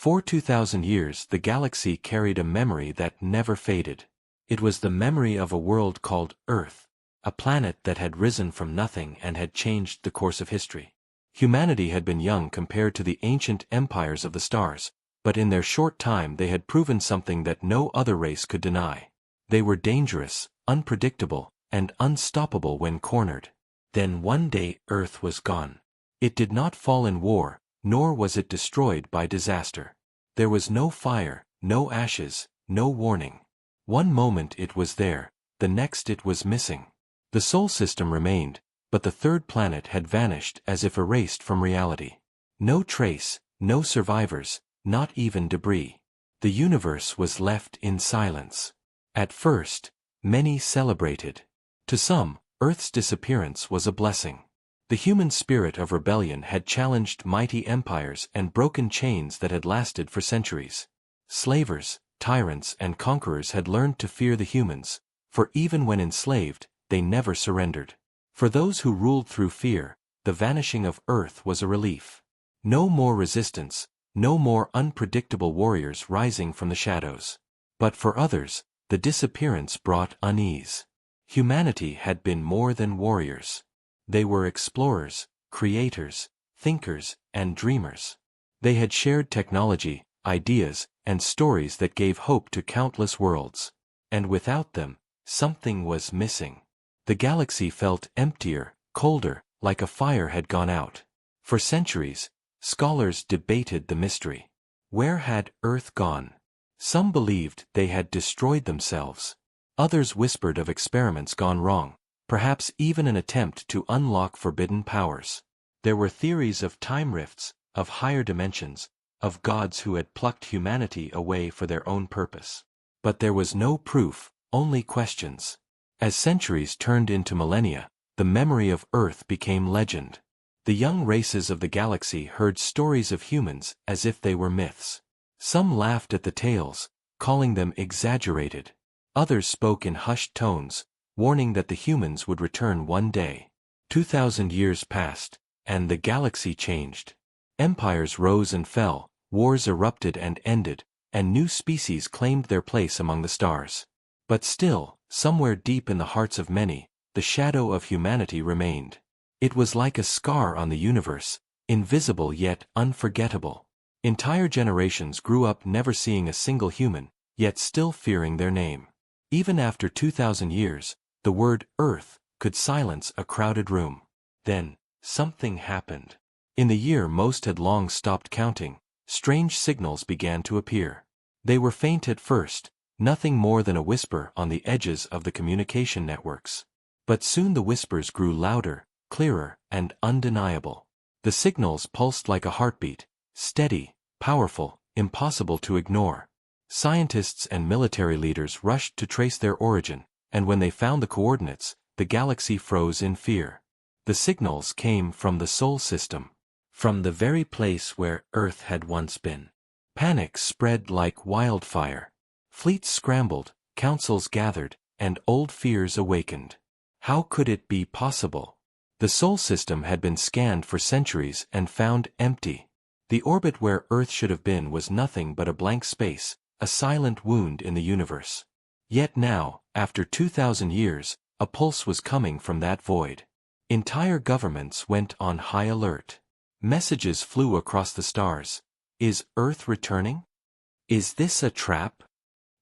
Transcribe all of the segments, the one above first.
For 2,000 years the galaxy carried a memory that never faded. It was the memory of a world called Earth, a planet that had risen from nothing and had changed the course of history. Humanity had been young compared to the ancient empires of the stars, but in their short time they had proven something that no other race could deny. They were dangerous, unpredictable, and unstoppable when cornered. Then one day Earth was gone. It did not fall in war, nor was it destroyed by disaster. There was no fire, no ashes, no warning. One moment it was there, the next it was missing. The Sol system remained, but the third planet had vanished as if erased from reality. No trace, no survivors, not even debris. The universe was left in silence. At first, many celebrated. To some, Earth's disappearance was a blessing. The human spirit of rebellion had challenged mighty empires and broken chains that had lasted for centuries. Slavers, tyrants, and conquerors had learned to fear the humans, for even when enslaved, they never surrendered. For those who ruled through fear, the vanishing of Earth was a relief. No more resistance, no more unpredictable warriors rising from the shadows. But for others, the disappearance brought unease. Humanity had been more than warriors. They were explorers, creators, thinkers, and dreamers. They had shared technology, ideas, and stories that gave hope to countless worlds. And without them, something was missing. The galaxy felt emptier, colder, like a fire had gone out. For centuries, scholars debated the mystery. Where had Earth gone? Some believed they had destroyed themselves. Others whispered of experiments gone wrong, perhaps even an attempt to unlock forbidden powers. There were theories of time rifts, of higher dimensions, of gods who had plucked humanity away for their own purpose. But there was no proof, only questions. As centuries turned into millennia, the memory of Earth became legend. The young races of the galaxy heard stories of humans as if they were myths. Some laughed at the tales, calling them exaggerated. Others spoke in hushed tones, warning that the humans would return one day. 2,000 years passed, and the galaxy changed. Empires rose and fell, wars erupted and ended, and new species claimed their place among the stars. But still, somewhere deep in the hearts of many, the shadow of humanity remained. It was like a scar on the universe, invisible yet unforgettable. Entire generations grew up never seeing a single human, yet still fearing their name. Even after 2,000 years, the word Earth could silence a crowded room. Then, something happened. In the year most had long stopped counting, strange signals began to appear. They were faint at first, nothing more than a whisper on the edges of the communication networks. But soon the whispers grew louder, clearer, and undeniable. The signals pulsed like a heartbeat, steady, powerful, impossible to ignore. Scientists and military leaders rushed to trace their origin, and when they found the coordinates, the galaxy froze in fear. The signals came from the Sol system, from the very place where Earth had once been. Panic spread like wildfire. Fleets scrambled, councils gathered, and old fears awakened. How could it be possible? The Sol system had been scanned for centuries and found empty. The orbit where Earth should have been was nothing but a blank space, a silent wound in the universe. Yet now, after 2,000 years, a pulse was coming from that void. Entire governments went on high alert. Messages flew across the stars. Is Earth returning? Is this a trap?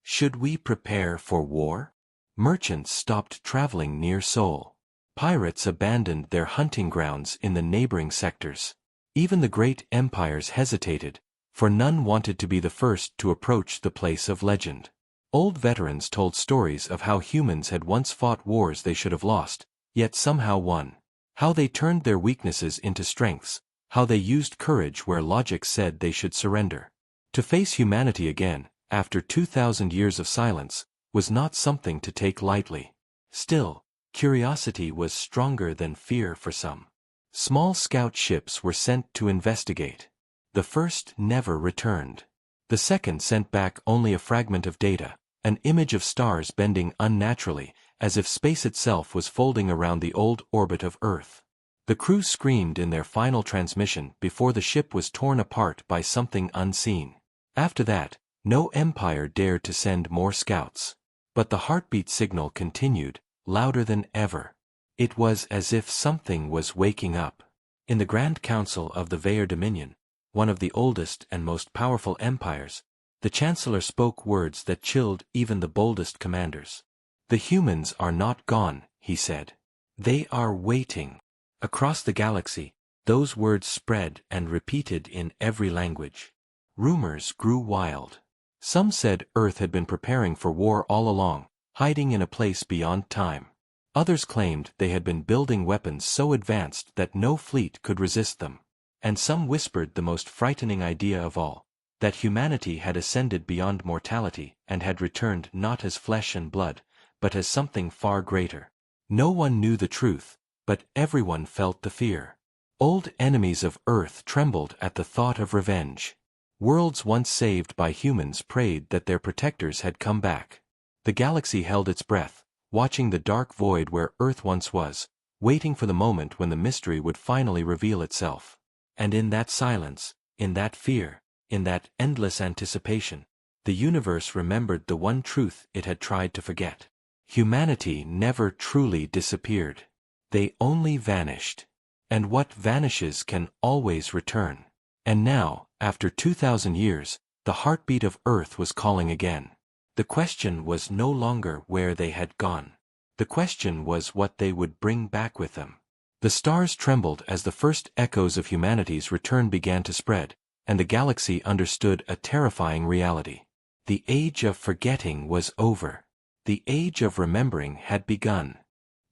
Should we prepare for war? Merchants stopped traveling near Sol. Pirates abandoned their hunting grounds in the neighboring sectors. Even the great empires hesitated, for none wanted to be the first to approach the place of legend. Old veterans told stories of how humans had once fought wars they should have lost, yet somehow won. How they turned their weaknesses into strengths, how they used courage where logic said they should surrender. To face humanity again, after 2,000 years of silence, was not something to take lightly. Still, curiosity was stronger than fear for some. Small scout ships were sent to investigate. The first never returned. The second sent back only a fragment of data, an image of stars bending unnaturally, as if space itself was folding around the old orbit of Earth. The crew screamed in their final transmission before the ship was torn apart by something unseen. After that, no empire dared to send more scouts. But the heartbeat signal continued, louder than ever. It was as if something was waking up. In the Grand Council of the Vair Dominion, one of the oldest and most powerful empires, the Chancellor spoke words that chilled even the boldest commanders. "The humans are not gone," he said. "They are waiting." Across the galaxy, those words spread and repeated in every language. Rumors grew wild. Some said Earth had been preparing for war all along, hiding in a place beyond time. Others claimed they had been building weapons so advanced that no fleet could resist them. And some whispered the most frightening idea of all, that humanity had ascended beyond mortality and had returned not as flesh and blood, but as something far greater. No one knew the truth, but everyone felt the fear. Old enemies of Earth trembled at the thought of revenge. Worlds once saved by humans prayed that their protectors had come back. The galaxy held its breath, watching the dark void where Earth once was, waiting for the moment when the mystery would finally reveal itself. And in that silence, in that fear, in that endless anticipation, the universe remembered the one truth it had tried to forget. Humanity never truly disappeared. They only vanished. And what vanishes can always return. And now, after 2,000 years, the heartbeat of Earth was calling again. The question was no longer where they had gone. The question was what they would bring back with them. The stars trembled as the first echoes of humanity's return began to spread, and the galaxy understood a terrifying reality. The age of forgetting was over. The age of remembering had begun.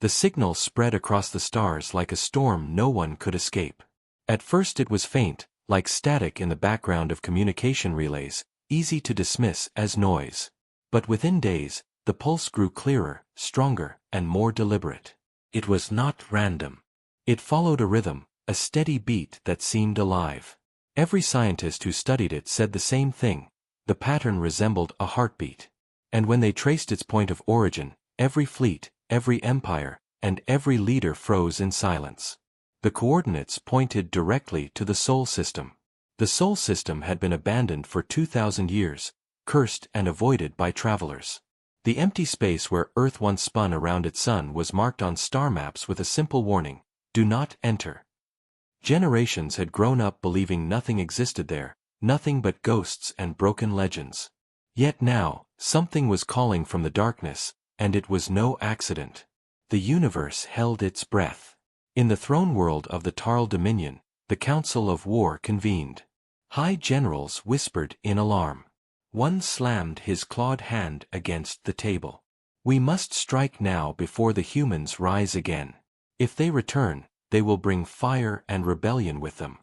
The signal spread across the stars like a storm no one could escape. At first it was faint, like static in the background of communication relays, easy to dismiss as noise. But within days, the pulse grew clearer, stronger, and more deliberate. It was not random. It followed a rhythm, a steady beat that seemed alive. Every scientist who studied it said the same thing. The pattern resembled a heartbeat. And when they traced its point of origin, every fleet, every empire, and every leader froze in silence. The coordinates pointed directly to the Sol system. The Sol system had been abandoned for 2,000 years, cursed and avoided by travelers. The empty space where Earth once spun around its sun was marked on star maps with a simple warning: do not enter. Generations had grown up believing nothing existed there, nothing but ghosts and broken legends. Yet now, something was calling from the darkness, and it was no accident. The universe held its breath. In the throne world of the Tarl Dominion, the Council of War convened. High generals whispered in alarm. One slammed his clawed hand against the table. "We must strike now before the humans rise again. If they return, they will bring fire and rebellion with them."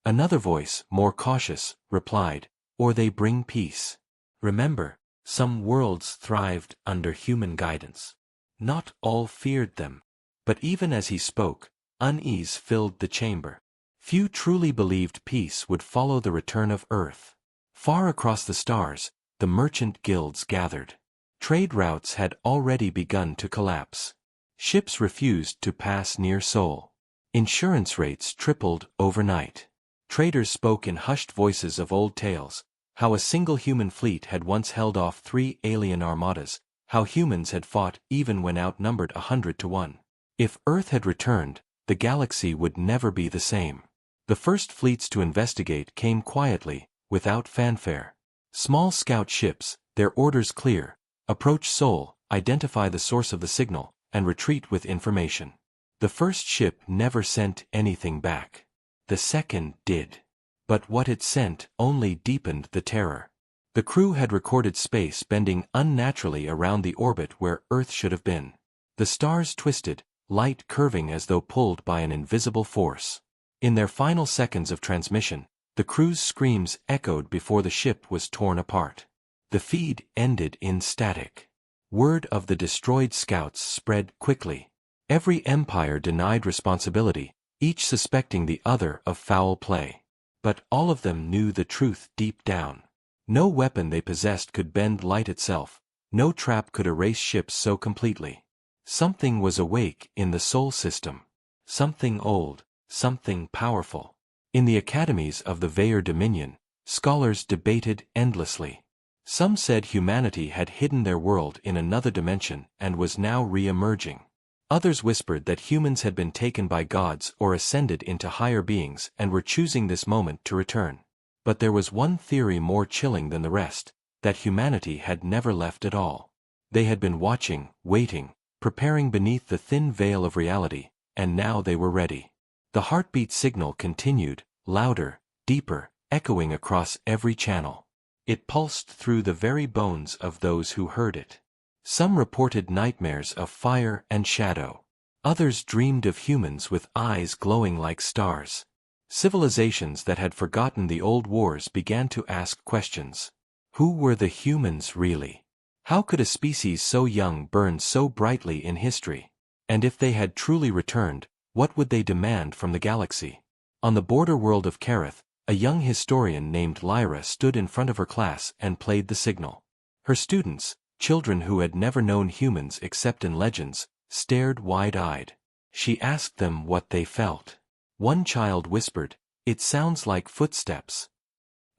Another voice, more cautious, replied, "Or they bring peace. Remember, some worlds thrived under human guidance. Not all feared them." But even as he spoke, unease filled the chamber. Few truly believed peace would follow the return of Earth. Far across the stars, the merchant guilds gathered. Trade routes had already begun to collapse. Ships refused to pass near Sol. Insurance rates tripled overnight. Traders spoke in hushed voices of old tales, how a single human fleet had once held off 3 alien armadas, how humans had fought even when outnumbered 100 to 1. If Earth had returned, the galaxy would never be the same. The first fleets to investigate came quietly, without fanfare. Small scout ships, their orders clear: approach Sol, identify the source of the signal, and retreat with information. The first ship never sent anything back. The second did. But what it sent only deepened the terror. The crew had recorded space bending unnaturally around the orbit where Earth should have been. The stars twisted, light curving as though pulled by an invisible force. In their final seconds of transmission, the crew's screams echoed before the ship was torn apart. The feed ended in static. Word of the destroyed scouts spread quickly. Every empire denied responsibility, each suspecting the other of foul play. But all of them knew the truth deep down. No weapon they possessed could bend light itself, no trap could erase ships so completely. Something was awake in the Sol system. Something old, something powerful. In the academies of the Vair Dominion, Scholars debated endlessly. Some said humanity had hidden their world in another dimension and was now re-emerging. Others whispered that humans had been taken by gods or ascended into higher beings and were choosing this moment to return. But there was one theory more chilling than the rest, that humanity had never left at all. They had been watching, waiting, preparing beneath the thin veil of reality, and now they were ready. The heartbeat signal continued, louder, deeper, echoing across every channel. It pulsed through the very bones of those who heard it. Some reported nightmares of fire and shadow. Others dreamed of humans with eyes glowing like stars. Civilizations that had forgotten the old wars began to ask questions. Who were the humans really? How could a species so young burn so brightly in history? And if they had truly returned, what would they demand from the galaxy? On the border world of Kareth, a young historian named Lyra stood in front of her class and played the signal. Her students, children who had never known humans except in legends, stared wide-eyed. She asked them what they felt. One child whispered, "It sounds like footsteps."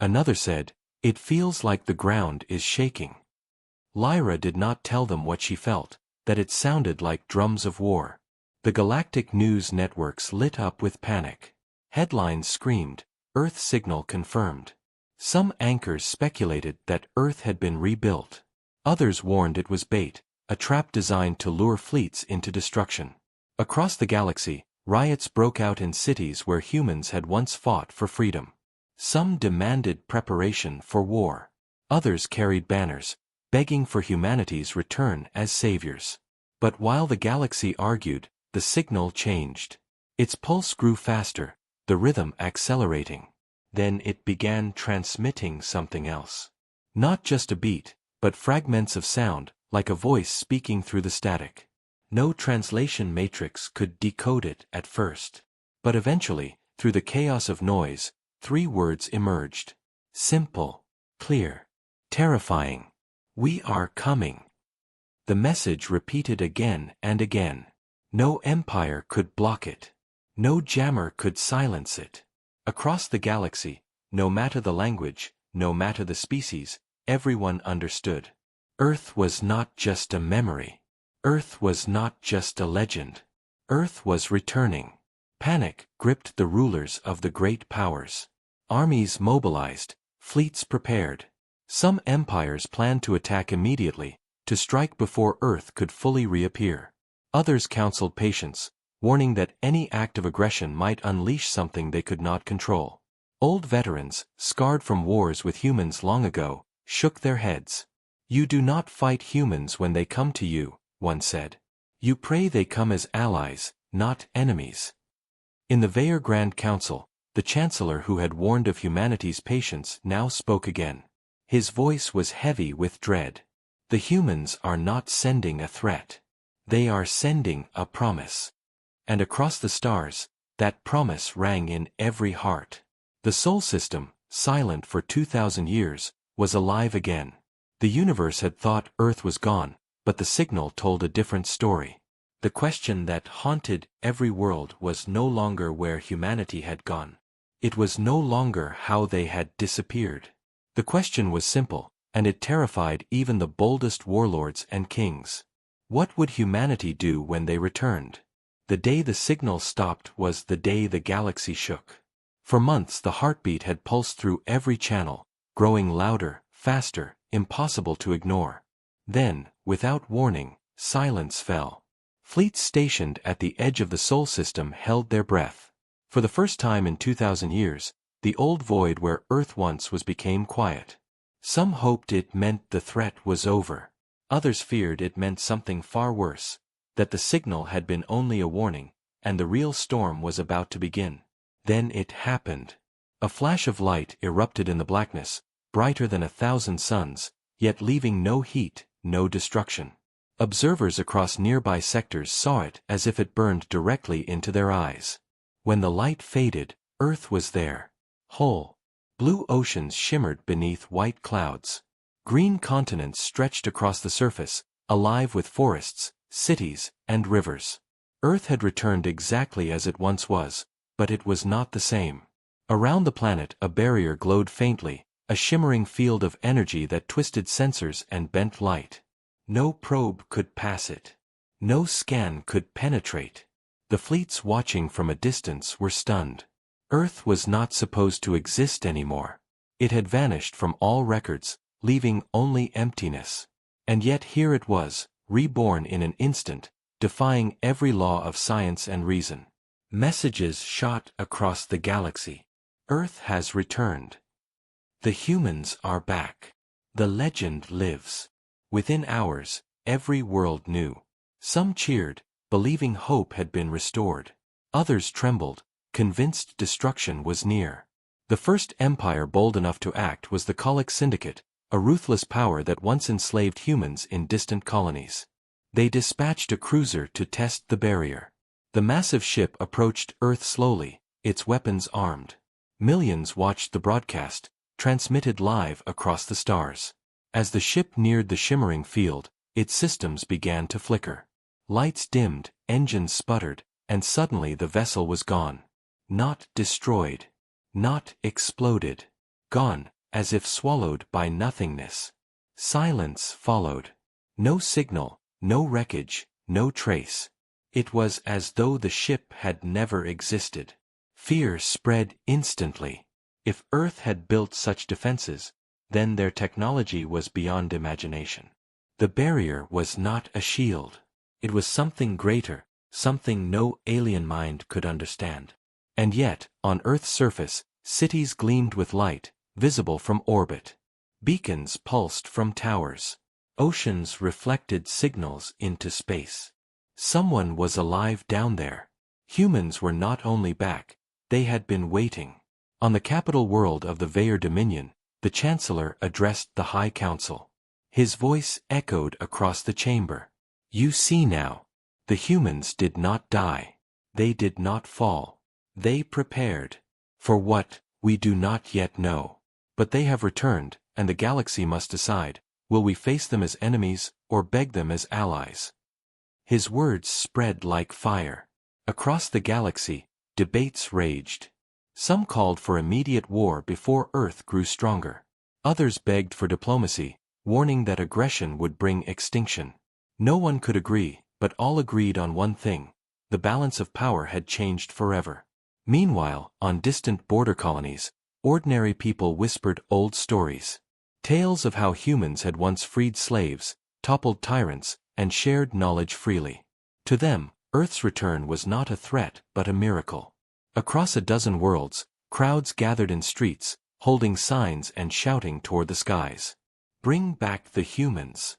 Another said, "It feels like the ground is shaking." Lyra did not tell them what she felt, that it sounded like drums of war. The galactic news networks lit up with panic. Headlines screamed, "Earth signal confirmed." Some anchors speculated that Earth had been rebuilt. Others warned it was bait, a trap designed to lure fleets into destruction. Across the galaxy, riots broke out in cities where humans had once fought for freedom. Some demanded preparation for war. Others carried banners, begging for humanity's return as saviors. But while the galaxy argued, the signal changed. Its pulse grew faster, the rhythm accelerating. Then it began transmitting something else. Not just a beat, but fragments of sound, like a voice speaking through the static. No translation matrix could decode it at first. But eventually, through the chaos of noise, 3 words emerged. Simple, clear, terrifying. "We are coming." The message repeated again and again. No empire could block it. No jammer could silence it. Across the galaxy, no matter the language, no matter the species, everyone understood. Earth was not just a memory. Earth was not just a legend. Earth was returning. Panic gripped the rulers of the great powers. Armies mobilized, fleets prepared. Some empires planned to attack immediately, to strike before Earth could fully reappear. Others counseled patience, warning that any act of aggression might unleash something they could not control. Old veterans, scarred from wars with humans long ago, shook their heads. "You do not fight humans when they come to you," one said. "You pray they come as allies, not enemies." In the Vaer Grand Council, the Chancellor who had warned of humanity's patience now spoke again. His voice was heavy with dread. "The humans are not sending a threat. They are sending a promise." And across the stars, that promise rang in every heart. The Sol system, silent for 2,000 years, was alive again. The universe had thought Earth was gone, but the signal told a different story. The question that haunted every world was no longer where humanity had gone. It was no longer how they had disappeared. The question was simple, and it terrified even the boldest warlords and kings. What would humanity do when they returned? The day the signal stopped was the day the galaxy shook. For months the heartbeat had pulsed through every channel, growing louder, faster, impossible to ignore. Then, without warning, silence fell. Fleets stationed at the edge of the Sol system held their breath. For the first time in 2,000 years, the old void where Earth once was became quiet. Some hoped it meant the threat was over. Others feared it meant something far worse, that the signal had been only a warning, and the real storm was about to begin. Then it happened. A flash of light erupted in the blackness, brighter than 1,000 suns, yet leaving no heat, no destruction. Observers across nearby sectors saw it as if it burned directly into their eyes. When the light faded, Earth was there. Whole. Blue oceans shimmered beneath white clouds. Green continents stretched across the surface, alive with forests, cities, and rivers. Earth had returned exactly as it once was, but it was not the same. Around the planet a barrier glowed faintly, a shimmering field of energy that twisted sensors and bent light. No probe could pass it. No scan could penetrate. The fleets watching from a distance were stunned. Earth was not supposed to exist anymore. It had vanished from all records, leaving only emptiness. And yet here it was, reborn in an instant, defying every law of science and reason. Messages shot across the galaxy. Earth has returned. The humans are back. The legend lives. Within hours, every world knew. Some cheered, believing hope had been restored. Others trembled, convinced destruction was near. The first empire bold enough to act was the Colic Syndicate, a ruthless power that once enslaved humans in distant colonies. They dispatched a cruiser to test the barrier. The massive ship approached Earth slowly, its weapons armed. Millions watched the broadcast, transmitted live across the stars. As the ship neared the shimmering field, its systems began to flicker. Lights dimmed, engines sputtered, and suddenly the vessel was gone. Not destroyed. Not exploded. Gone, as if swallowed by nothingness. Silence followed. No signal, no wreckage, no trace. It was as though the ship had never existed. Fear spread instantly. If Earth had built such defenses, then their technology was beyond imagination. The barrier was not a shield. It was something greater, something no alien mind could understand. And yet, on Earth's surface, cities gleamed with light, visible from orbit. Beacons pulsed from towers. Oceans reflected signals into space. Someone was alive down there. Humans were not only back, they had been waiting. On the capital world of the Vaer Dominion, the Chancellor addressed the High Council. His voice echoed across the chamber. You see now. The humans did not die. They did not fall. They prepared. For what, we do not yet know. But they have returned, and the galaxy must decide, will we face them as enemies, or beg them as allies? His words spread like fire. Across the galaxy, debates raged. Some called for immediate war before Earth grew stronger. Others begged for diplomacy, warning that aggression would bring extinction. No one could agree, but all agreed on one thing: the balance of power had changed forever. Meanwhile, on distant border colonies, ordinary people whispered old stories. Tales of how humans had once freed slaves, toppled tyrants, and shared knowledge freely. To them, Earth's return was not a threat but a miracle. Across a dozen worlds, crowds gathered in streets, holding signs and shouting toward the skies. Bring back the humans.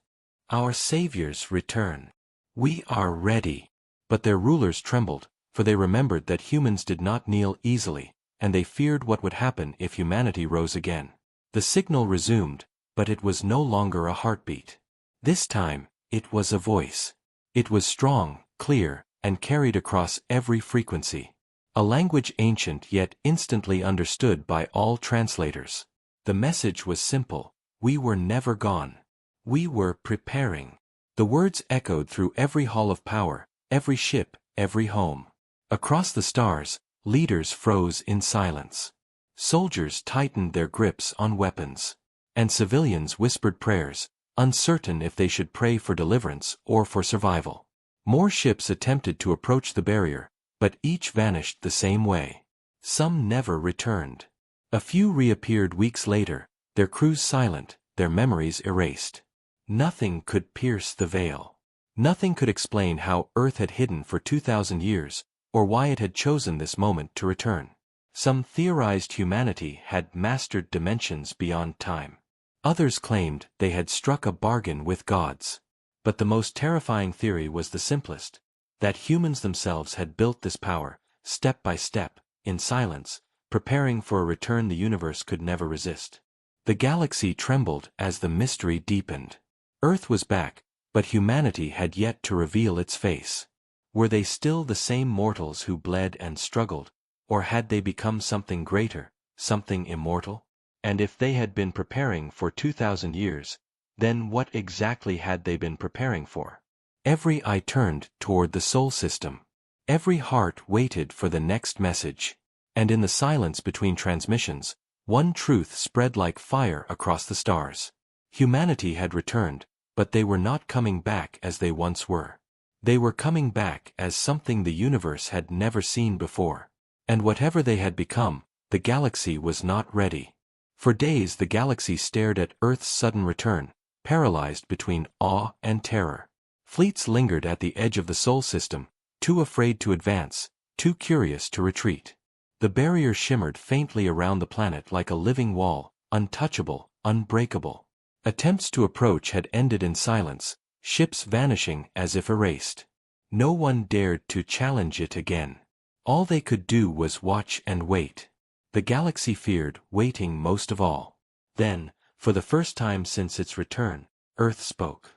Our saviors return. We are ready. But their rulers trembled, for they remembered that humans did not kneel easily, and they feared what would happen if humanity rose again. The signal resumed, but it was no longer a heartbeat. This time, it was a voice. It was strong, clear, and carried across every frequency. A language ancient yet instantly understood by all translators. The message was simple: we were never gone. We were preparing. The words echoed through every hall of power, every ship, every home. Across the stars, leaders froze in silence. Soldiers tightened their grips on weapons. And civilians whispered prayers, uncertain if they should pray for deliverance or for survival. More ships attempted to approach the barrier, but each vanished the same way. Some never returned. A few reappeared weeks later, their crews silent, their memories erased. Nothing could pierce the veil. Nothing could explain how Earth had hidden for 2,000 years, or why it had chosen this moment to return. Some theorized humanity had mastered dimensions beyond time. Others claimed they had struck a bargain with gods. But the most terrifying theory was the simplest: that humans themselves had built this power, step by step, in silence, preparing for a return the universe could never resist. The galaxy trembled as the mystery deepened. Earth was back, but humanity had yet to reveal its face. Were they still the same mortals who bled and struggled, or had they become something greater, something immortal? And if they had been preparing for 2,000 years, then what exactly had they been preparing for? Every eye turned toward the Sol system. Every heart waited for the next message. And in the silence between transmissions, one truth spread like fire across the stars. Humanity had returned, but they were not coming back as they once were. They were coming back as something the universe had never seen before. And whatever they had become, the galaxy was not ready. For days the galaxy stared at Earth's sudden return, paralyzed between awe and terror. Fleets lingered at the edge of the Sol system, too afraid to advance, too curious to retreat. The barrier shimmered faintly around the planet like a living wall, untouchable, unbreakable. Attempts to approach had ended in silence, ships vanishing as if erased. No one dared to challenge it again. All they could do was watch and wait. The galaxy feared waiting most of all. Then, for the first time since its return, Earth spoke.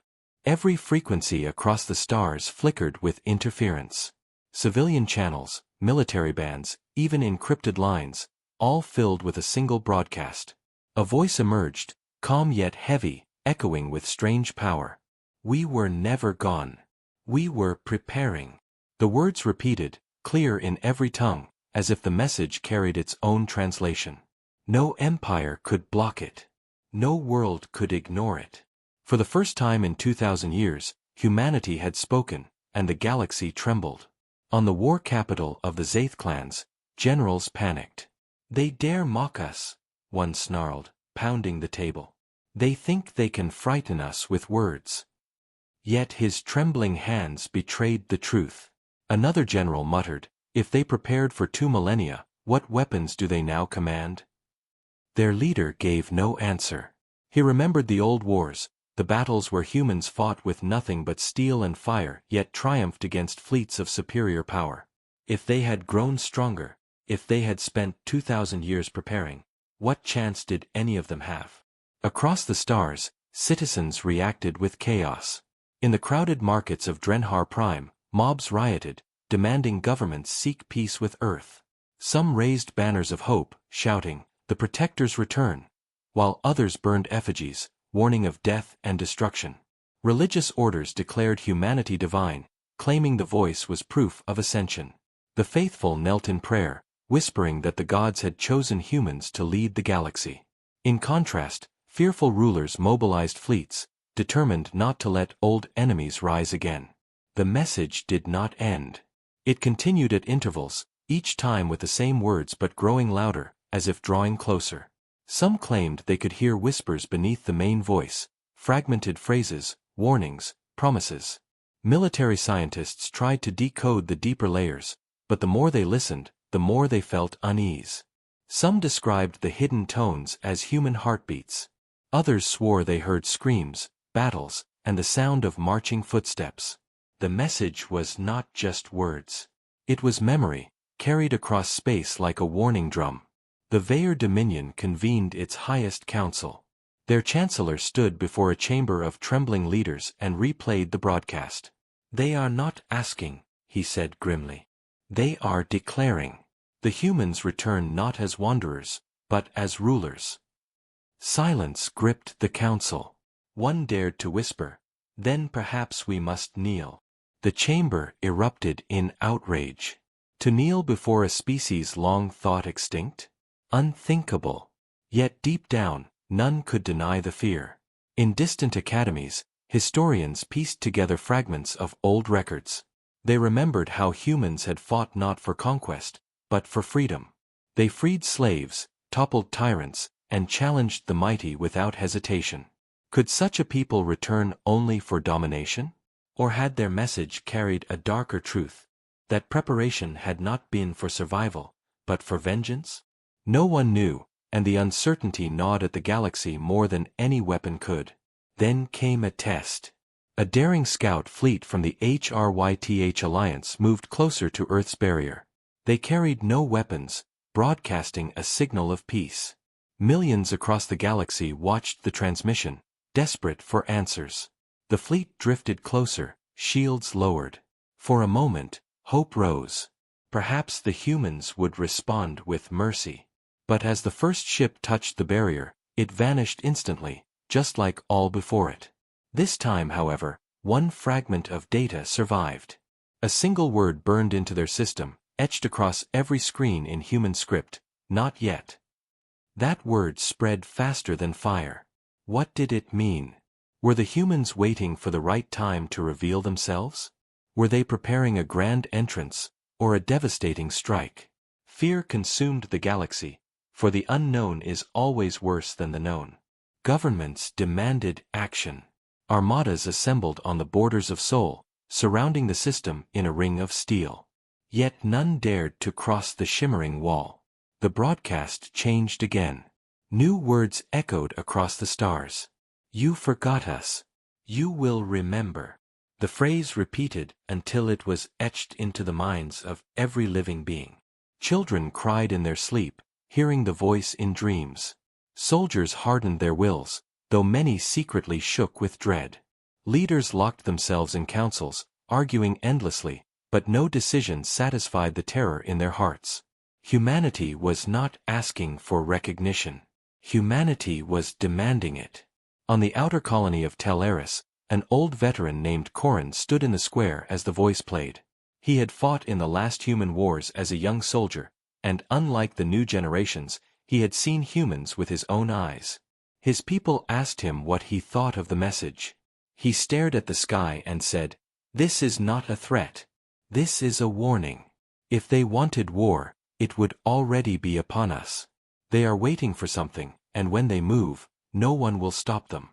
Every frequency across the stars flickered with interference. Civilian channels, military bands, even encrypted lines, all filled with a single broadcast. A voice emerged, calm yet heavy, echoing with strange power. We were never gone. We were preparing. The words repeated, clear in every tongue, as if the message carried its own translation. No empire could block it. No world could ignore it. For the first time in 2,000 years, humanity had spoken, and the galaxy trembled. On the war capital of the Zaith clans, generals panicked. They dare mock us, one snarled, pounding the table. They think they can frighten us with words. Yet his trembling hands betrayed the truth. Another general muttered, if they prepared for 2 millennia, what weapons do they now command? Their leader gave no answer. He remembered the old wars, the battles where humans fought with nothing but steel and fire yet triumphed against fleets of superior power. If they had grown stronger, if they had spent 2,000 years preparing, what chance did any of them have? Across the stars, citizens reacted with chaos. In the crowded markets of Drenhar Prime, mobs rioted, demanding governments seek peace with Earth. Some raised banners of hope, shouting, "The Protector's return," while others burned effigies, warning of death and destruction. Religious orders declared humanity divine, claiming the voice was proof of ascension. The faithful knelt in prayer, whispering that the gods had chosen humans to lead the galaxy. In contrast, fearful rulers mobilized fleets, determined not to let old enemies rise again. The message did not end. It continued at intervals, each time with the same words but growing louder, as if drawing closer. Some claimed they could hear whispers beneath the main voice, fragmented phrases, warnings, promises. Military scientists tried to decode the deeper layers, but the more they listened, the more they felt unease. Some described the hidden tones as human heartbeats. Others swore they heard screams, battles, and the sound of marching footsteps. The message was not just words. It was memory, carried across space like a warning drum. The Vair Dominion convened its highest council. Their chancellor stood before a chamber of trembling leaders and replayed the broadcast. "They are not asking," he said grimly. "They are declaring. The humans return not as wanderers, but as rulers." Silence gripped the council. One dared to whisper, "Then perhaps we must kneel." The chamber erupted in outrage. To kneel before a species long thought extinct? Unthinkable. Yet deep down, none could deny the fear. In distant academies, historians pieced together fragments of old records. They remembered how humans had fought not for conquest, but for freedom. They freed slaves, toppled tyrants, and challenged the mighty without hesitation. Could such a people return only for domination? Or had their message carried a darker truth, that preparation had not been for survival, but for vengeance? No one knew, and the uncertainty gnawed at the galaxy more than any weapon could. Then came a test. A daring scout fleet from the HRYTH Alliance moved closer to Earth's barrier. They carried no weapons, broadcasting a signal of peace. Millions across the galaxy watched the transmission, desperate for answers. The fleet drifted closer, shields lowered. For a moment, hope rose. Perhaps the humans would respond with mercy. But as the first ship touched the barrier, it vanished instantly, just like all before it. This time, however, one fragment of data survived. A single word burned into their system, etched across every screen in human script, "Not yet." That word spread faster than fire. What did it mean? Were the humans waiting for the right time to reveal themselves? Were they preparing a grand entrance, or a devastating strike? Fear consumed the galaxy, for the unknown is always worse than the known. Governments demanded action. Armadas assembled on the borders of Sol, surrounding the system in a ring of steel. Yet none dared to cross the shimmering wall. The broadcast changed again. New words echoed across the stars. "You forgot us. You will remember." The phrase repeated until it was etched into the minds of every living being. Children cried in their sleep, hearing the voice in dreams. Soldiers hardened their wills, though many secretly shook with dread. Leaders locked themselves in councils, arguing endlessly, but no decision satisfied the terror in their hearts. Humanity was not asking for recognition. Humanity was demanding it. On the outer colony of Teleris, an old veteran named Corin stood in the square as the voice played. He had fought in the last human wars as a young soldier, and unlike the new generations, he had seen humans with his own eyes. His people asked him what he thought of the message. He stared at the sky and said, "This is not a threat. This is a warning. If they wanted war, it would already be upon us. They are waiting for something, and when they move, no one will stop them."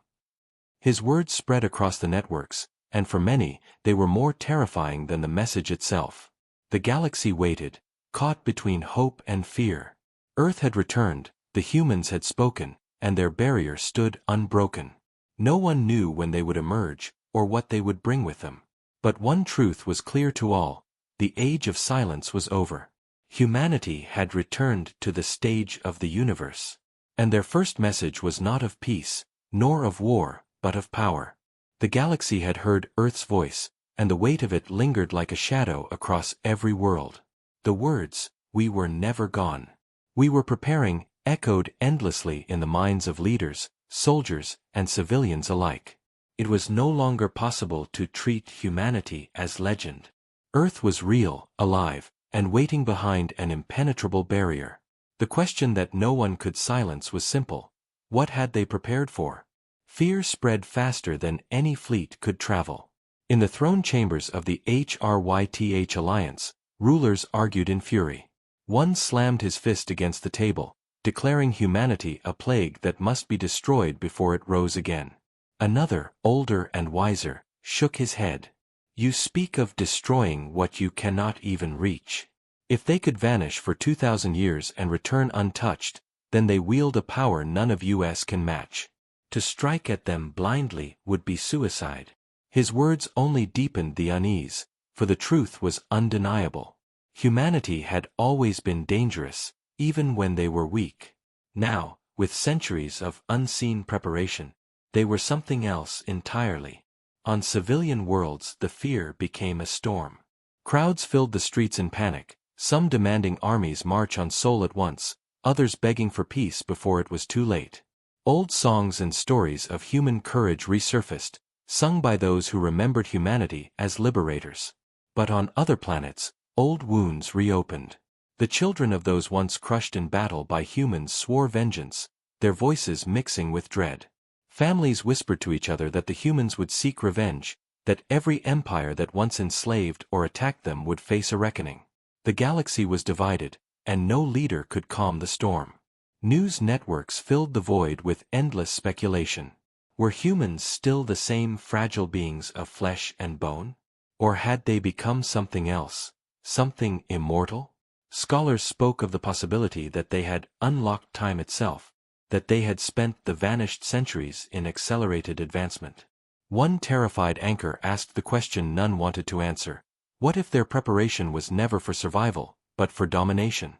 His words spread across the networks, and for many, they were more terrifying than the message itself. The galaxy waited, caught between hope and fear. Earth had returned, the humans had spoken, and their barrier stood unbroken. No one knew when they would emerge, or what they would bring with them. But one truth was clear to all: the age of silence was over. Humanity had returned to the stage of the universe. And their first message was not of peace, nor of war, but of power. The galaxy had heard Earth's voice, and the weight of it lingered like a shadow across every world. The words, "We were never gone. We were preparing," echoed endlessly in the minds of leaders, soldiers, and civilians alike. It was no longer possible to treat humanity as legend. Earth was real, alive, and waiting behind an impenetrable barrier. The question that no one could silence was simple: what had they prepared for? Fear spread faster than any fleet could travel. In the throne chambers of the HRYTH Alliance, rulers argued in fury. One slammed his fist against the table, declaring humanity a plague that must be destroyed before it rose again. Another, older and wiser, shook his head. "You speak of destroying what you cannot even reach. If they could vanish for 2,000 years and return untouched, then they wield a power none of us can match. To strike at them blindly would be suicide." His words only deepened the unease, for the truth was undeniable. Humanity had always been dangerous, even when they were weak. Now, with centuries of unseen preparation, they were something else entirely. On civilian worlds the fear became a storm. Crowds filled the streets in panic, some demanding armies march on Sol at once, others begging for peace before it was too late. Old songs and stories of human courage resurfaced, sung by those who remembered humanity as liberators. But on other planets, old wounds reopened. The children of those once crushed in battle by humans swore vengeance, their voices mixing with dread. Families whispered to each other that the humans would seek revenge, that every empire that once enslaved or attacked them would face a reckoning. The galaxy was divided, and no leader could calm the storm. News networks filled the void with endless speculation. Were humans still the same fragile beings of flesh and bone? Or had they become something else, something immortal? Scholars spoke of the possibility that they had unlocked time itself, that they had spent the vanished centuries in accelerated advancement. One terrified anchor asked the question none wanted to answer: what if their preparation was never for survival, but for domination?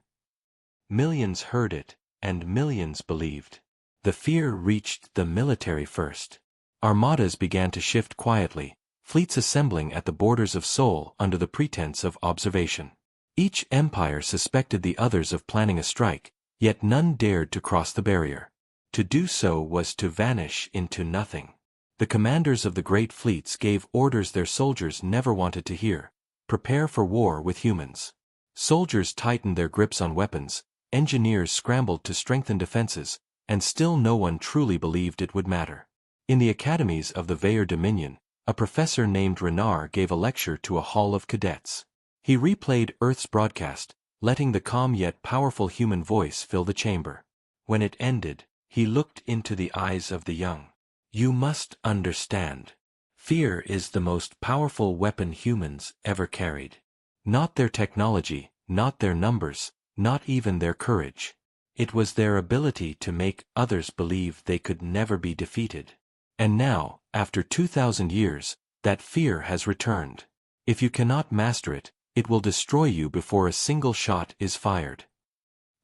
Millions heard it, and millions believed. The fear reached the military first. Armadas began to shift quietly, fleets assembling at the borders of Sol under the pretense of observation. Each empire suspected the others of planning a strike, yet none dared to cross the barrier. To do so was to vanish into nothing. The commanders of the great fleets gave orders their soldiers never wanted to hear: prepare for war with humans. Soldiers tightened their grips on weapons, engineers scrambled to strengthen defenses, and still no one truly believed it would matter. In the academies of the Vayer Dominion, a professor named Renard gave a lecture to a hall of cadets. He replayed Earth's broadcast, letting the calm yet powerful human voice fill the chamber. When it ended, he looked into the eyes of the young. "You must understand. Fear is the most powerful weapon humans ever carried. Not their technology, not their numbers, not even their courage. It was their ability to make others believe they could never be defeated. And now, after 2,000 years, that fear has returned. If you cannot master it, it will destroy you before a single shot is fired."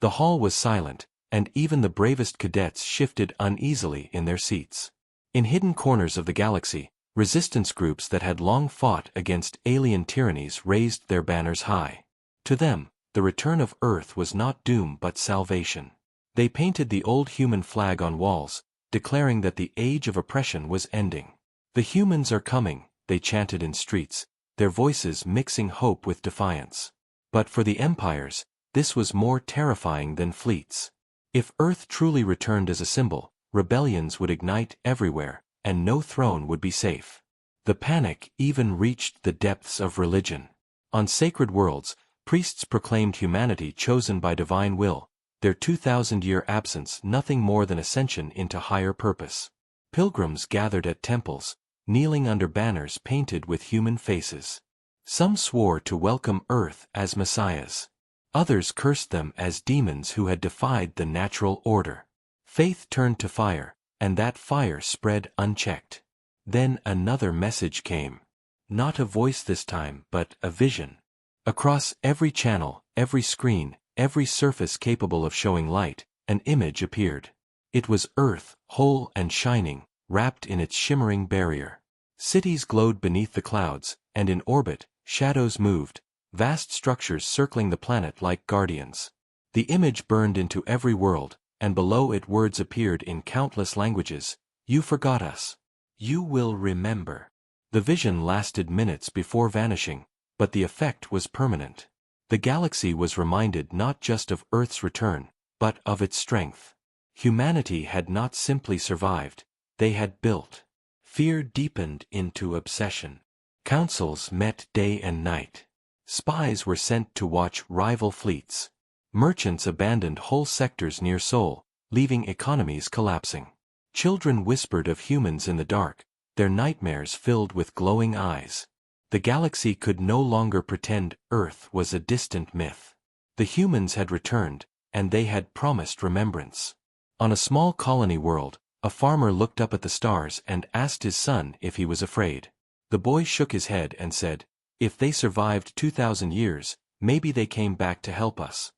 The hall was silent, and even the bravest cadets shifted uneasily in their seats. In hidden corners of the galaxy, resistance groups that had long fought against alien tyrannies raised their banners high. To them, the return of Earth was not doom but salvation. They painted the old human flag on walls, declaring that the age of oppression was ending. "The humans are coming," they chanted in streets, their voices mixing hope with defiance. But for the empires, this was more terrifying than fleets. If Earth truly returned as a symbol, rebellions would ignite everywhere, and no throne would be safe. The panic even reached the depths of religion. On sacred worlds, priests proclaimed humanity chosen by divine will, their 2,000-year absence nothing more than ascension into higher purpose. Pilgrims gathered at temples, kneeling under banners painted with human faces. Some swore to welcome Earth as messiahs. Others cursed them as demons who had defied the natural order. Faith turned to fire, and that fire spread unchecked. Then another message came. Not a voice this time, but a vision. Across every channel, every screen, every surface capable of showing light, an image appeared. It was Earth, whole and shining, wrapped in its shimmering barrier. Cities glowed beneath the clouds, and in orbit, shadows moved, vast structures circling the planet like guardians. The image burned into every world, and below it words appeared in countless languages. "You forgot us. You will remember." The vision lasted minutes before vanishing, but the effect was permanent. The galaxy was reminded not just of Earth's return, but of its strength. Humanity had not simply survived, they had built. Fear deepened into obsession. Councils met day and night. Spies were sent to watch rival fleets. Merchants abandoned whole sectors near Sol, leaving economies collapsing. Children whispered of humans in the dark, their nightmares filled with glowing eyes. The galaxy could no longer pretend Earth was a distant myth. The humans had returned, and they had promised remembrance. On a small colony world, a farmer looked up at the stars and asked his son if he was afraid. The boy shook his head and said, "If they survived 2,000 years, maybe they came back to help us."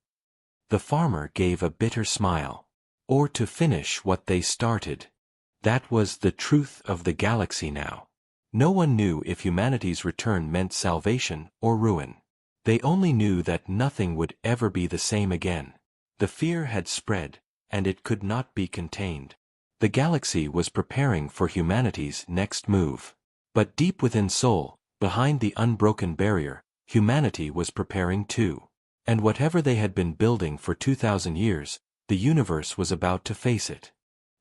The farmer gave a bitter smile. "Or to finish what they started." That was the truth of the galaxy now. No one knew if humanity's return meant salvation or ruin. They only knew that nothing would ever be the same again. The fear had spread, and it could not be contained. The galaxy was preparing for humanity's next move. But deep within Sol, behind the unbroken barrier, humanity was preparing too. And whatever they had been building for 2,000 years, the universe was about to face it.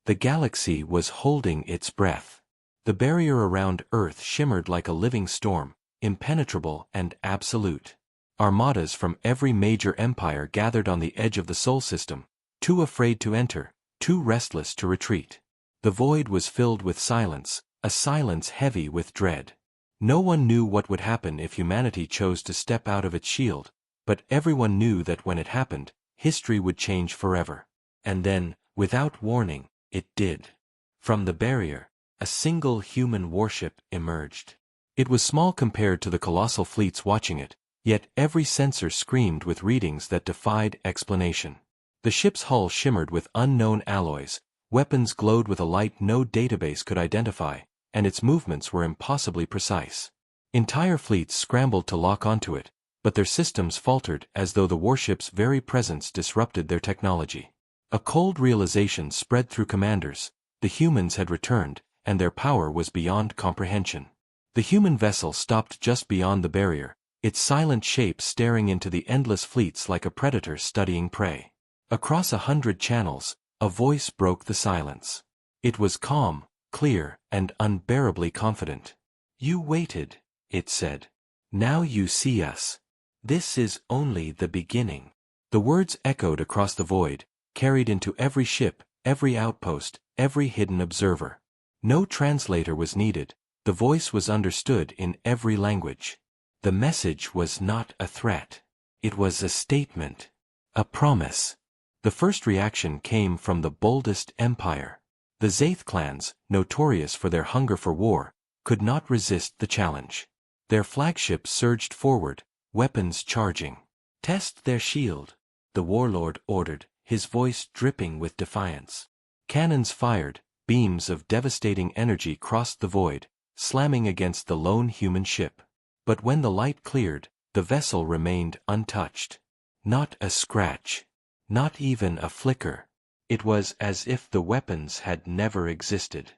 The galaxy was holding its breath. The barrier around Earth shimmered like a living storm, impenetrable and absolute. Armadas from every major empire gathered on the edge of the Sol system, too afraid to enter, too restless to retreat. The void was filled with silence, a silence heavy with dread. No one knew what would happen if humanity chose to step out of its shield, but everyone knew that when it happened, history would change forever. And then, without warning, it did. From the barrier, a single human warship emerged. It was small compared to the colossal fleets watching it, yet every sensor screamed with readings that defied explanation. The ship's hull shimmered with unknown alloys, weapons glowed with a light no database could identify, and its movements were impossibly precise. Entire fleets scrambled to lock onto it, but their systems faltered as though the warship's very presence disrupted their technology. A cold realization spread through commanders: the humans had returned, and their power was beyond comprehension. The human vessel stopped just beyond the barrier, its silent shape staring into the endless fleets like a predator studying prey. Across 100 channels, a voice broke the silence. It was calm, clear, and unbearably confident. "You waited," it said. "Now you see us. This is only the beginning." The words echoed across the void, carried into every ship, every outpost, every hidden observer. No translator was needed, the voice was understood in every language. The message was not a threat. It was a statement. A promise. The first reaction came from the boldest empire. The Zaith clans, notorious for their hunger for war, could not resist the challenge. Their flagships surged forward, weapons charging. "Test their shield," the warlord ordered, his voice dripping with defiance. Cannons fired, beams of devastating energy crossed the void, slamming against the lone human ship. But when the light cleared, the vessel remained untouched. Not a scratch. Not even a flicker. It was as if the weapons had never existed.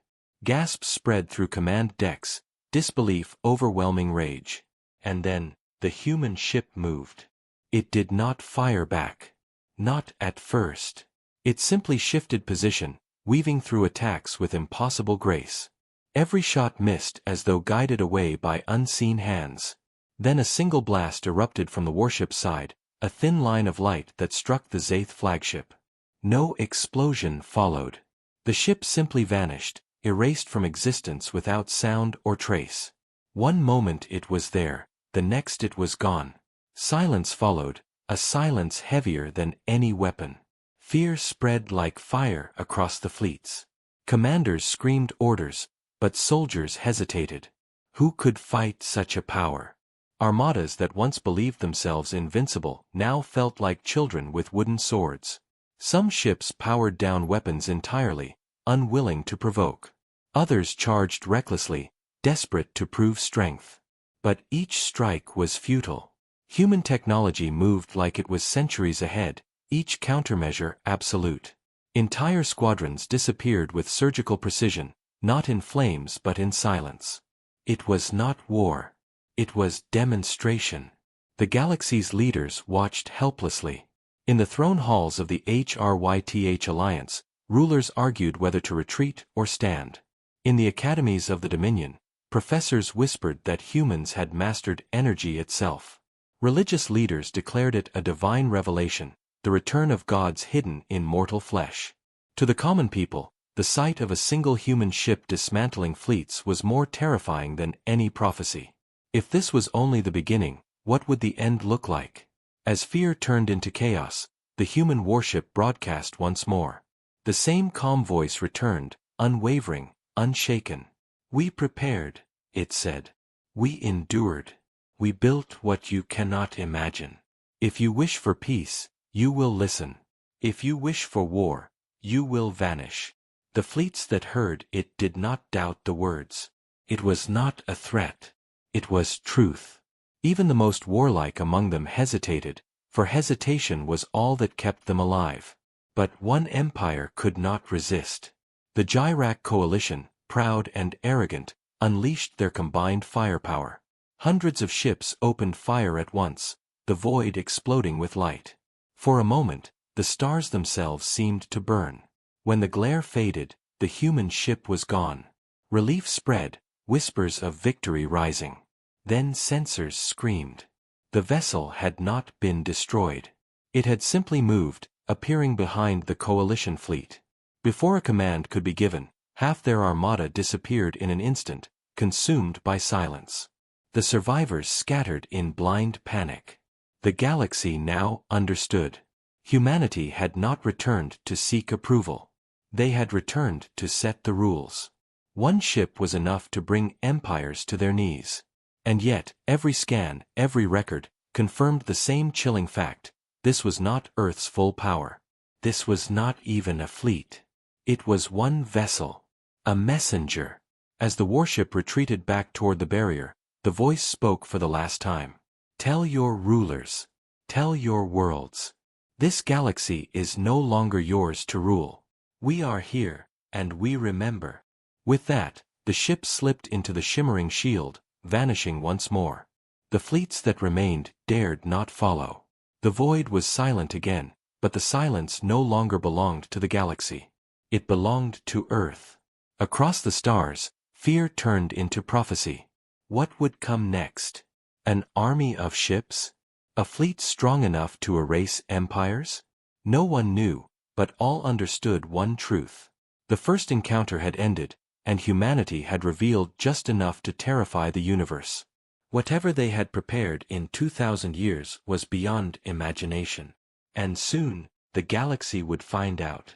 Gasps spread through command decks, disbelief overwhelming rage. And then, the human ship moved. It did not fire back. Not at first. It simply shifted position, weaving through attacks with impossible grace. Every shot missed as though guided away by unseen hands. Then a single blast erupted from the warship's side, a thin line of light that struck the Zaith flagship. No explosion followed. The ship simply vanished, erased from existence without sound or trace. One moment it was there, the next it was gone. Silence followed, a silence heavier than any weapon. Fear spread like fire across the fleets. Commanders screamed orders, but soldiers hesitated. Who could fight such a power? Armadas that once believed themselves invincible now felt like children with wooden swords. Some ships powered down weapons entirely, unwilling to provoke. Others charged recklessly, desperate to prove strength. But each strike was futile. Human technology moved like it was centuries ahead, each countermeasure absolute. Entire squadrons disappeared with surgical precision, not in flames but in silence. It was not war. It was demonstration. The galaxy's leaders watched helplessly. In the throne halls of the HRYTH Alliance, rulers argued whether to retreat or stand. In the academies of the Dominion, professors whispered that humans had mastered energy itself. Religious leaders declared it a divine revelation, the return of gods hidden in mortal flesh. To the common people, the sight of a single human ship dismantling fleets was more terrifying than any prophecy. If this was only the beginning, what would the end look like? As fear turned into chaos, the human warship broadcast once more. The same calm voice returned, unwavering, unshaken. "We prepared," it said. "We endured. We built what you cannot imagine. If you wish for peace, you will listen. If you wish for war, you will vanish." The fleets that heard it did not doubt the words. It was not a threat. It was truth. Even the most warlike among them hesitated, for hesitation was all that kept them alive. But one empire could not resist. The Gyrak coalition, proud and arrogant, unleashed their combined firepower. Hundreds of ships opened fire at once, the void exploding with light. For a moment, the stars themselves seemed to burn. When the glare faded, the human ship was gone. Relief spread, whispers of victory rising. Then sensors screamed. The vessel had not been destroyed. It had simply moved, appearing behind the coalition fleet. Before a command could be given, half their armada disappeared in an instant, consumed by silence. The survivors scattered in blind panic. The galaxy now understood. Humanity had not returned to seek approval. They had returned to set the rules. One ship was enough to bring empires to their knees. And yet, every scan, every record, confirmed the same chilling fact. This was not Earth's full power. This was not even a fleet. It was one vessel. A messenger. As the warship retreated back toward the barrier, the voice spoke for the last time. "Tell your rulers. Tell your worlds. This galaxy is no longer yours to rule. We are here, and we remember." With that, the ship slipped into the shimmering shield, vanishing once more. The fleets that remained dared not follow. The void was silent again, but the silence no longer belonged to the galaxy. It belonged to Earth. Across the stars, fear turned into prophecy. What would come next? An army of ships? A fleet strong enough to erase empires? No one knew, but all understood one truth. The first encounter had ended, and humanity had revealed just enough to terrify the universe. Whatever they had prepared in 2,000 years was beyond imagination. And soon, the galaxy would find out.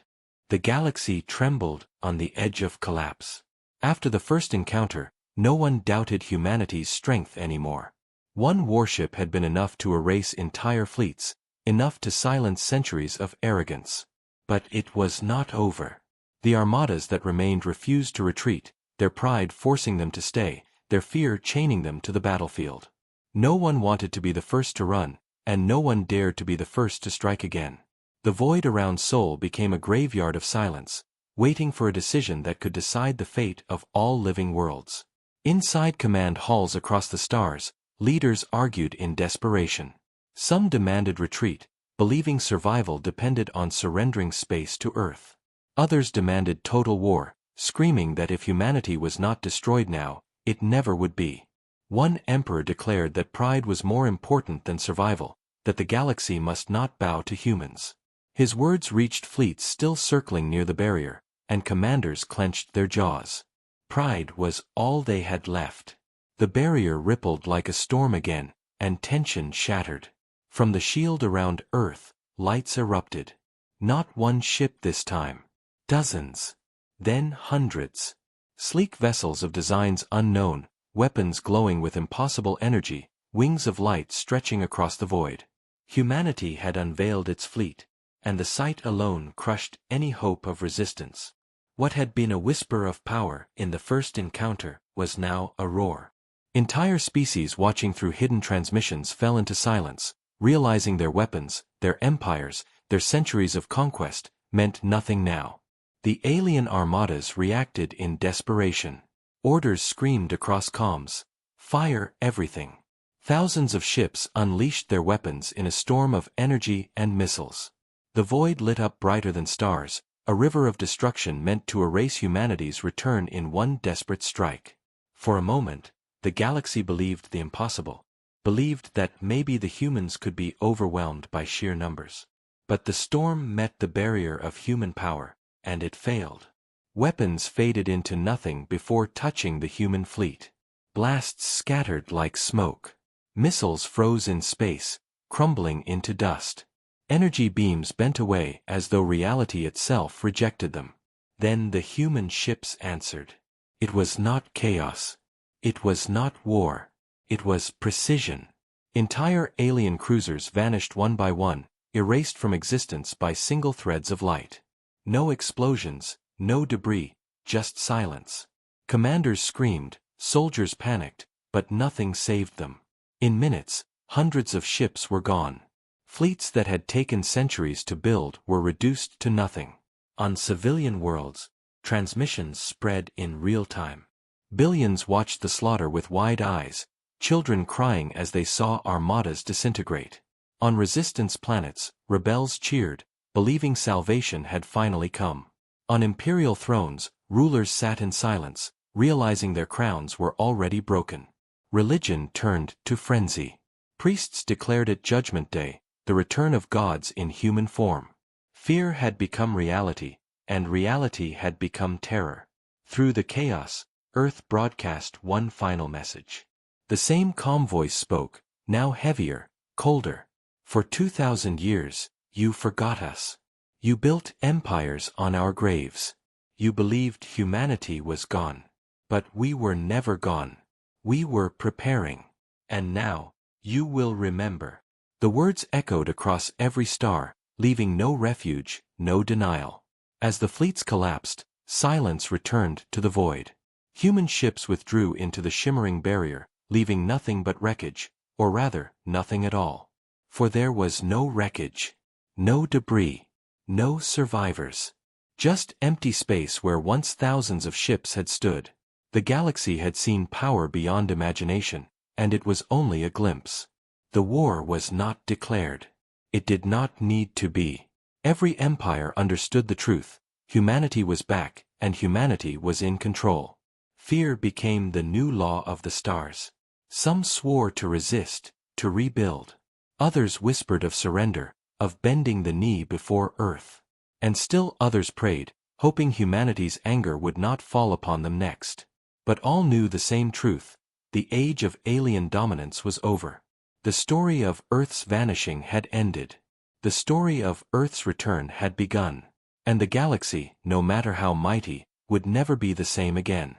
The galaxy trembled on the edge of collapse. After the first encounter, no one doubted humanity's strength anymore. One warship had been enough to erase entire fleets, enough to silence centuries of arrogance. But it was not over. The armadas that remained refused to retreat, their pride forcing them to stay, their fear chaining them to the battlefield. No one wanted to be the first to run, and no one dared to be the first to strike again. The void around Sol became a graveyard of silence, waiting for a decision that could decide the fate of all living worlds. Inside command halls across the stars, leaders argued in desperation. Some demanded retreat, believing survival depended on surrendering space to Earth. Others demanded total war, screaming that if humanity was not destroyed now, it never would be. One emperor declared that pride was more important than survival, that the galaxy must not bow to humans. His words reached fleets still circling near the barrier, and commanders clenched their jaws. Pride was all they had left. The barrier rippled like a storm again, and tension shattered. From the shield around Earth, lights erupted. Not one ship this time. Dozens. Then hundreds. Sleek vessels of designs unknown, weapons glowing with impossible energy, wings of light stretching across the void. Humanity had unveiled its fleet, and the sight alone crushed any hope of resistance. What had been a whisper of power in the first encounter was now a roar. Entire species watching through hidden transmissions fell into silence, realizing their weapons, their empires, their centuries of conquest, meant nothing now. The alien armadas reacted in desperation. Orders screamed across comms. Fire everything. Thousands of ships unleashed their weapons in a storm of energy and missiles. The void lit up brighter than stars, a river of destruction meant to erase humanity's return in one desperate strike. For a moment, the galaxy believed the impossible, believed that maybe the humans could be overwhelmed by sheer numbers. But the storm met the barrier of human power, and it failed. Weapons faded into nothing before touching the human fleet. Blasts scattered like smoke. Missiles froze in space, crumbling into dust. Energy beams bent away as though reality itself rejected them. Then the human ships answered. It was not chaos. It was not war. It was precision. Entire alien cruisers vanished one by one, erased from existence by single threads of light. No explosions, no debris, just silence. Commanders screamed, soldiers panicked, but nothing saved them. In minutes, hundreds of ships were gone. Fleets that had taken centuries to build were reduced to nothing. On civilian worlds, transmissions spread in real time. Billions watched the slaughter with wide eyes, children crying as they saw armadas disintegrate. On resistance planets, rebels cheered, believing salvation had finally come. On imperial thrones, rulers sat in silence, realizing their crowns were already broken. Religion turned to frenzy. Priests declared it Judgment Day, the return of gods in human form. Fear had become reality, and reality had become terror. Through the chaos, Earth broadcast one final message. The same calm voice spoke, now heavier, colder. For 2,000 years, you forgot us. You built empires on our graves. You believed humanity was gone. But we were never gone. We were preparing. And now, you will remember. The words echoed across every star, leaving no refuge, no denial. As the fleets collapsed, silence returned to the void. Human ships withdrew into the shimmering barrier, leaving nothing but wreckage, or rather, nothing at all. For there was no wreckage, no debris, no survivors. Just empty space where once thousands of ships had stood. The galaxy had seen power beyond imagination, and it was only a glimpse. The war was not declared. It did not need to be. Every empire understood the truth. Humanity was back, and humanity was in control. Fear became the new law of the stars. Some swore to resist, to rebuild. Others whispered of surrender, of bending the knee before Earth. And still others prayed, hoping humanity's anger would not fall upon them next. But all knew the same truth. The age of alien dominance was over. The story of Earth's vanishing had ended. The story of Earth's return had begun. And the galaxy, no matter how mighty, would never be the same again.